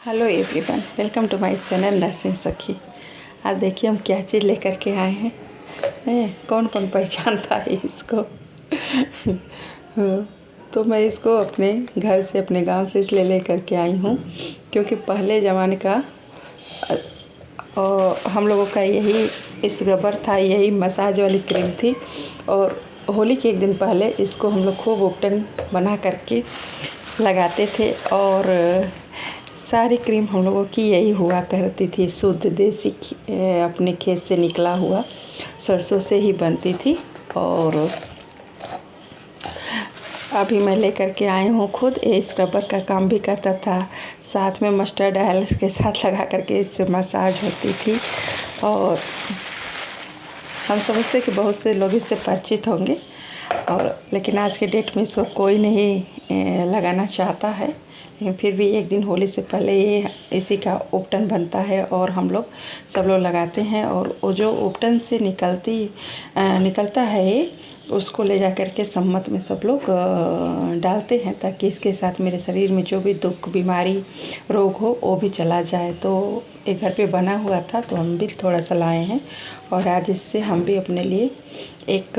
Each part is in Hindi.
Hello everyone, welcome to my channel nursing Sakhi. आज देखिए हम क्या चीज़ लेकर के आए हैं। कौन कौन पहचानता है इसको। तो मैं इसको अपने घर से, अपने गांव से इसलिए लेकर के आई हूँ क्योंकि पहले ज़माने का हम लोगों का यही स्क्रबर था, यही मसाज वाली क्रीम थी। और होली के एक दिन पहले इसको हम लोग खूब उपटन बना करके लगाते थे। और सारी क्रीम हम लोगों की यही हुआ करती थी, शुद्ध देसी अपने खेत से निकला हुआ सरसों से ही बनती थी। और अभी मैं लेकर के आई हूँ खुद। ये स्क्रबर का काम भी करता था, साथ में मस्टर्ड ऑयल के साथ लगा करके इससे मसाज होती थी। और हम समझते कि बहुत से लोग इससे परिचित होंगे, और लेकिन आज के डेट में इसको कोई नहीं लगाना चाहता है। लेकिन फिर भी एक दिन होली से पहले ये इसी का उपटन बनता है और हम लोग सब लोग लगाते हैं। और वो जो उपटन से निकलता है ये, उसको ले जा कर के सम्मत में सब लोग डालते हैं ताकि इसके साथ मेरे शरीर में जो भी दुख, बीमारी, रोग हो वो भी चला जाए। तो एक घर पे बना हुआ था तो हम भी थोड़ा सा लाए हैं, और आज इससे हम भी अपने लिए एक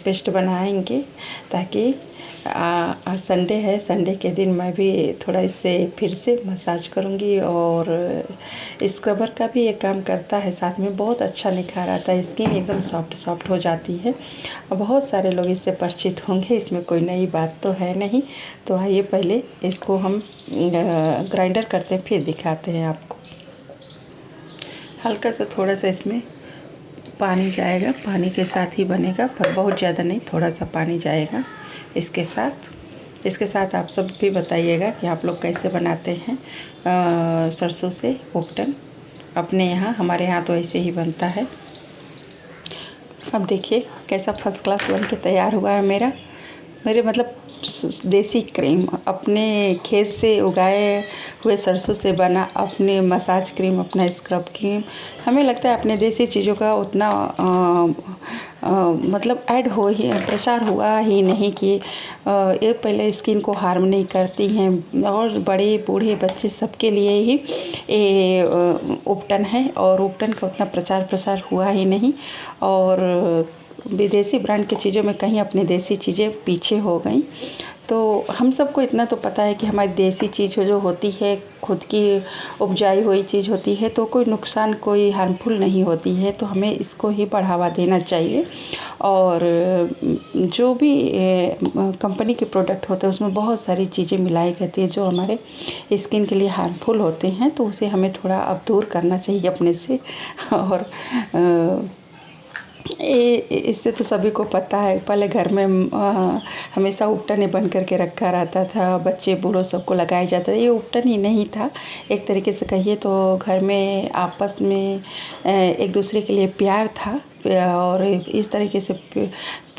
पेस्ट बनाएंगे ताकि आज संडे है, संडे के दिन मैं भी थोड़ा इससे फिर से मसाज करूँगी। और स्क्रबर का भी एक काम करता है साथ में, बहुत अच्छा निखार आता है, स्किन एकदम सॉफ्ट हो जाती है। और बहुत सारे लोग इससे परिचित होंगे, इसमें कोई नई बात तो है नहीं। तो आइए पहले इसको हम ग्राइंडर करते हैं, फिर दिखाते हैं आपको। हल्का सा थोड़ा सा इसमें पानी जाएगा, पानी के साथ ही बनेगा, पर बहुत ज़्यादा नहीं, थोड़ा सा पानी जाएगा इसके साथ। आप सब भी बताइएगा कि आप लोग कैसे बनाते हैं सरसों से उपटन अपने यहाँ। हमारे यहाँ तो ऐसे ही बनता है। अब देखिए कैसा फर्स्ट क्लास बन के तैयार हुआ है मेरे मतलब देसी क्रीम, अपने खेत से उगाए हुए सरसों से बना अपने मसाज क्रीम, अपना स्क्रब क्रीम। हमें लगता है अपने देसी चीज़ों का उतना मतलब प्रचार हुआ ही नहीं कि ये पहले स्किन को हार्म नहीं करती हैं, और बड़े बूढ़े बच्चे सबके लिए ही ये उपटन है। और उपटन का उतना प्रचार हुआ ही नहीं, और विदेशी ब्रांड की चीज़ों में कहीं अपनी देसी चीज़ें पीछे हो गई। तो हम सबको इतना तो पता है कि हमारी देसी चीज़ जो होती है, खुद की उपजाई हुई चीज़ होती है, तो कोई नुकसान, कोई हार्मफुल नहीं होती है। तो हमें इसको ही बढ़ावा देना चाहिए। और जो भी कंपनी के प्रोडक्ट होते हैं उसमें बहुत सारी चीज़ें मिलाई जाती हैं जो हमारे स्किन के लिए हार्मफुल होते हैं, तो उसे हमें थोड़ा अब दूर करना चाहिए अपने से। और इससे तो सभी को पता है, पहले घर में हमेशा उपटन ही बन करके रखा रहता था, बच्चे बूढ़ों सबको लगाया जाता था। ये उपटन ही नहीं था, एक तरीके से कहिए तो घर में आपस में एक दूसरे के लिए प्यार था। और इस तरीके से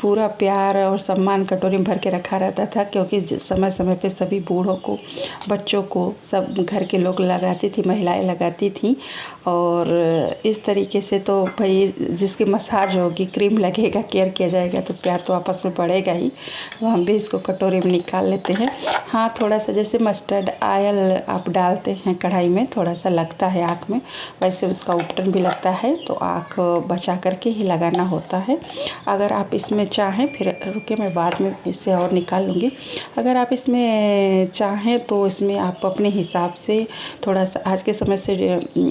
पूरा प्यार और सम्मान कटोरी में भर के रखा रहता था, क्योंकि समय समय पे सभी बूढ़ों को, बच्चों को, सब घर के लोग लगाती थी, महिलाएं लगाती थीं। और इस तरीके से तो भाई जिसकी मसाज होगी, क्रीम लगेगा, केयर किया जाएगा, तो प्यार तो आपस में बढ़ेगा ही। तो हम भी इसको कटोरी में निकाल लेते हैं। हाँ, थोड़ा सा जैसे मस्टर्ड ऑयल आप डालते हैं कढ़ाई में, थोड़ा सा लगता है आँख में, वैसे उसका उपटन भी लगता है, तो आँख बचा करके ही लगाना होता है। अगर आप इसमें चाहें, फिर रुके मैं बाद में इससे और निकाल लूँगी। अगर आप इसमें चाहें तो इसमें आप अपने हिसाब से थोड़ा सा आज के समय से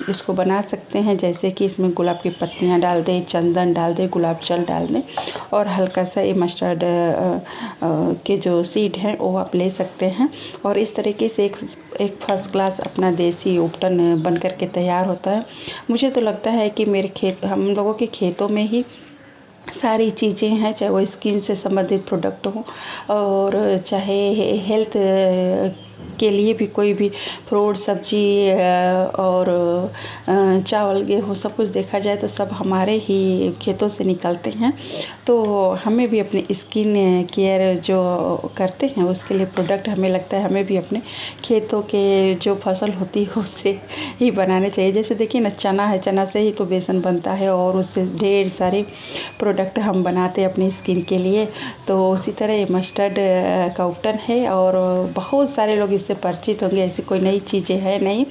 इसको बना सकते हैं, जैसे कि इसमें गुलाब की पत्तियां डाल दें, चंदन डाल दें, गुलाब जल डाल दें, और हल्का सा ये मस्टर्ड के जो सीड हैं वो आप ले सकते हैं। और इस तरीके से एक फर्स्ट क्लास अपना देसी उपटन बन कर के तैयार होता है। मुझे तो लगता है कि हम लोगों के खेतों में ही सारी चीज़ें हैं, चाहे वो स्किन से संबंधित प्रोडक्ट हो, और चाहे हेल्थ के लिए भी कोई भी फ्रूट, सब्जी और चावल, गेहूँ, सब कुछ देखा जाए तो सब हमारे ही खेतों से निकलते हैं। तो हमें भी अपनी स्किन केयर जो करते हैं उसके लिए प्रोडक्ट, हमें लगता है हमें भी अपने खेतों के जो फसल होती है उससे ही बनाने चाहिए। जैसे देखिए ना, चना है, चना से ही तो बेसन बनता है, और उससे ढेर सारे प्रोडक्ट हम बनाते हैं अपनी स्किन के लिए। तो उसी तरह ये मस्टर्ड का उपटन है, और बहुत सारे लोग इससे परिचित होंगे। ऐसी कोई नई चीज़ें है नहीं।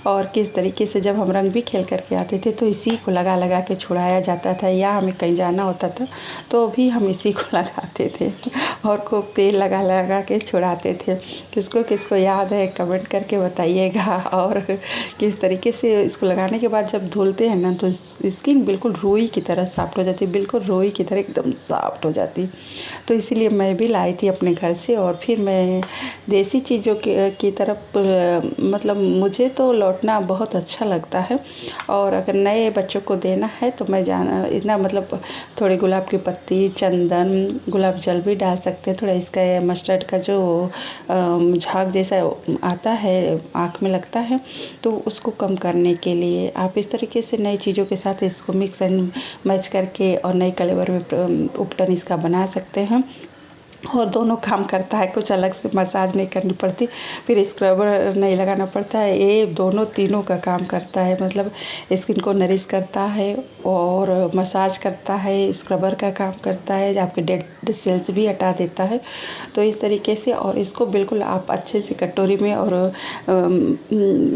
और किस तरीके से जब हम रंग भी खेल करके आते थे तो इसी को लगा लगा के छुड़ाया जाता था, या हमें कहीं जाना होता था तो भी हम इसी को लगाते थे और खूब तेल लगा लगा के छुड़ाते थे। किसको किसको याद है कमेंट करके बताइएगा। और किस तरीके से इसको लगाने के बाद जब धुलते हैं ना तो स्किन बिल्कुल रुई की तरह सॉफ्ट हो जाती है, बिल्कुल रुई की तरह एकदम सॉफ्ट हो जाती। तो इसीलिए मैं भी लाई थी अपने घर से। और फिर मैं देसी चीज़ों की तरफ मतलब मुझे तो लौटना बहुत अच्छा लगता है। और अगर नए बच्चों को देना है तो मैं जाना इतना मतलब थोड़ी गुलाब की पत्ती, चंदन, गुलाब जल भी डाल सकते हैं। थोड़ा इसका मस्टर्ड का जो झाग जैसा आता है आँख में लगता है तो उसको कम करने के लिए आप इस तरीके से नई चीज़ों के साथ इसको मिक्स एंड मैच करके और नई कलेवर में उपटन इसका बना सकते हैं। और दोनों काम करता है, कुछ अलग से मसाज नहीं करनी पड़ती, फिर स्क्रबर नहीं लगाना पड़ता है। ये दोनों तीनों का काम करता है, मतलब स्किन को नरिश करता है और मसाज करता है, स्क्रबर का काम करता है, आपके डेड सेल्स भी हटा देता है। तो इस तरीके से और इसको बिल्कुल आप अच्छे से कटोरी में और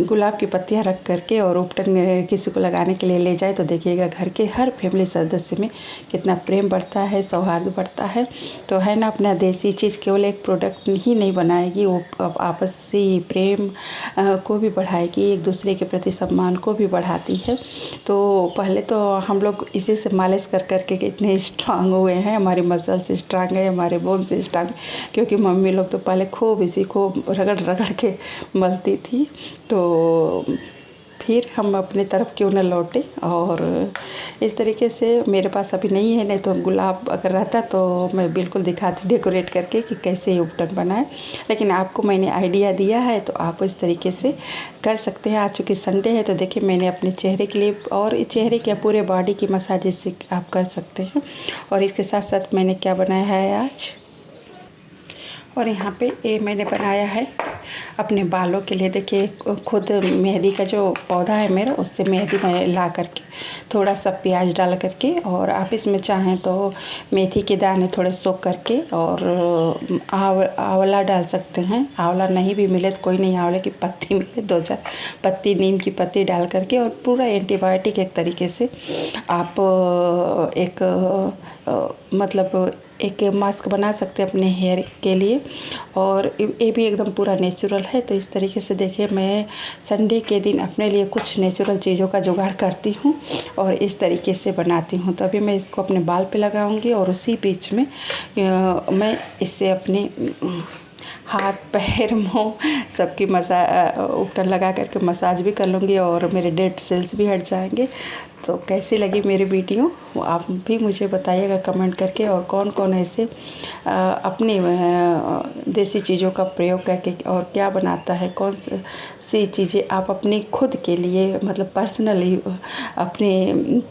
गुलाब की पत्तियाँ रख करके और उपटन किसी को लगाने के लिए ले जाए तो देखिएगा घर के हर फैमिली सदस्य में कितना प्रेम बढ़ता है, सौहार्द बढ़ता है। तो है ना, अपना देसी चीज़ केवल एक प्रोडक्ट ही नहीं बनाएगी, वो आपसी प्रेम को भी बढ़ाएगी, एक दूसरे के प्रति सम्मान को भी बढ़ाती है। तो पहले तो हम लोग इसी से मालिश कर करके इतने स्ट्रांग हुए हैं, हमारे मसल्स स्ट्रांग है, हमारे बोन्स स्ट्रांग, क्योंकि मम्मी लोग तो पहले खूब इसी को रगड़ रगड़ के मलती थी। तो फिर हम अपने तरफ क्यों न लौटे। और इस तरीके से मेरे पास अभी नहीं है, नहीं तो गुलाब अगर रहता तो मैं बिल्कुल दिखाती डेकोरेट करके कि कैसे ये उपटन बनाए। लेकिन आपको मैंने आइडिया दिया है तो आप इस तरीके से कर सकते हैं। आज चूँकि संडे है तो देखिए मैंने अपने चेहरे के लिए और चेहरे के पूरे बॉडी की मसाज इससे आप कर सकते हैं। और इसके साथ साथ मैंने क्या बनाया है आज, और यहाँ पे ये मैंने बनाया है अपने बालों के लिए। देखिए खुद मेहंदी का जो पौधा है मेरा, उससे मेहंदी मैं ला करके थोड़ा सा प्याज डाल करके, और आप इसमें चाहें तो मेथी के दाने थोड़े सोख करके और आंवला डाल सकते हैं। आंवला नहीं भी मिले तो कोई नहीं, आंवले की पत्ती मिले 2-4 पत्ती, नीम की पत्ती डाल करके और पूरा एंटीबायोटिक एक तरीके से आप एक मतलब एक मास्क बना सकते हैं अपने हेयर के लिए। और ये भी एकदम पूरा नेचुरल है। तो इस तरीके से देखिए मैं संडे के दिन अपने लिए कुछ नेचुरल चीज़ों का जुगाड़ करती हूँ और इस तरीके से बनाती हूँ। तो अभी मैं इसको अपने बाल पे लगाऊंगी और उसी बीच में मैं इससे अपने हाथ, पैर, मुँह सबकी उपटन लगा करके मसाज भी कर लूँगी और मेरे डेड सेल्स भी हट जाएंगे। तो कैसी लगी मेरी वीडियो आप भी मुझे बताइएगा कमेंट करके। और कौन कौन ऐसे अपनी देसी चीज़ों का प्रयोग करके और क्या बनाता है, कौन सी चीज़ें आप अपनी खुद के लिए मतलब पर्सनली अपने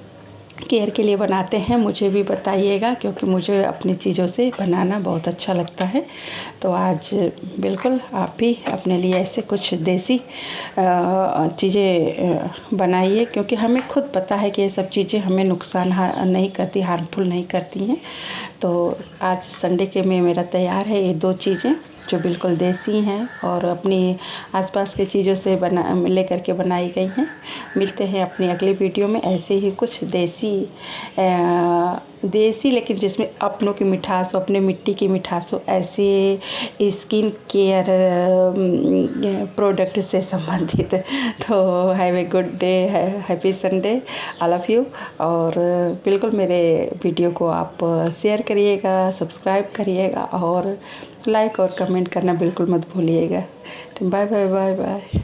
केयर के लिए बनाते हैं, मुझे भी बताइएगा, क्योंकि मुझे अपनी चीज़ों से बनाना बहुत अच्छा लगता है। तो आज बिल्कुल आप भी अपने लिए ऐसे कुछ देसी चीज़ें बनाइए, क्योंकि हमें खुद पता है कि ये सब चीज़ें हमें नुकसान नहीं करती, हार्मफुल नहीं करती हैं। तो आज संडे के में मेरा तैयार है ये 2 चीज़ें जो बिल्कुल देसी हैं और अपनी आसपास की चीज़ों से ले करके बनाई गई हैं। मिलते हैं अपनी अगली वीडियो में ऐसे ही कुछ देसी लेकिन जिसमें अपनों की मिठास हो, अपने मिट्टी की मिठास हो, ऐसे स्किन केयर प्रोडक्ट से संबंधित। तो have a good day, happy Sunday all of you. और बिल्कुल मेरे वीडियो को आप शेयर करिएगा, सब्सक्राइब करिएगा और लाइक और कमेंट करना बिल्कुल मत भूलिएगा। Bye bye bye bye.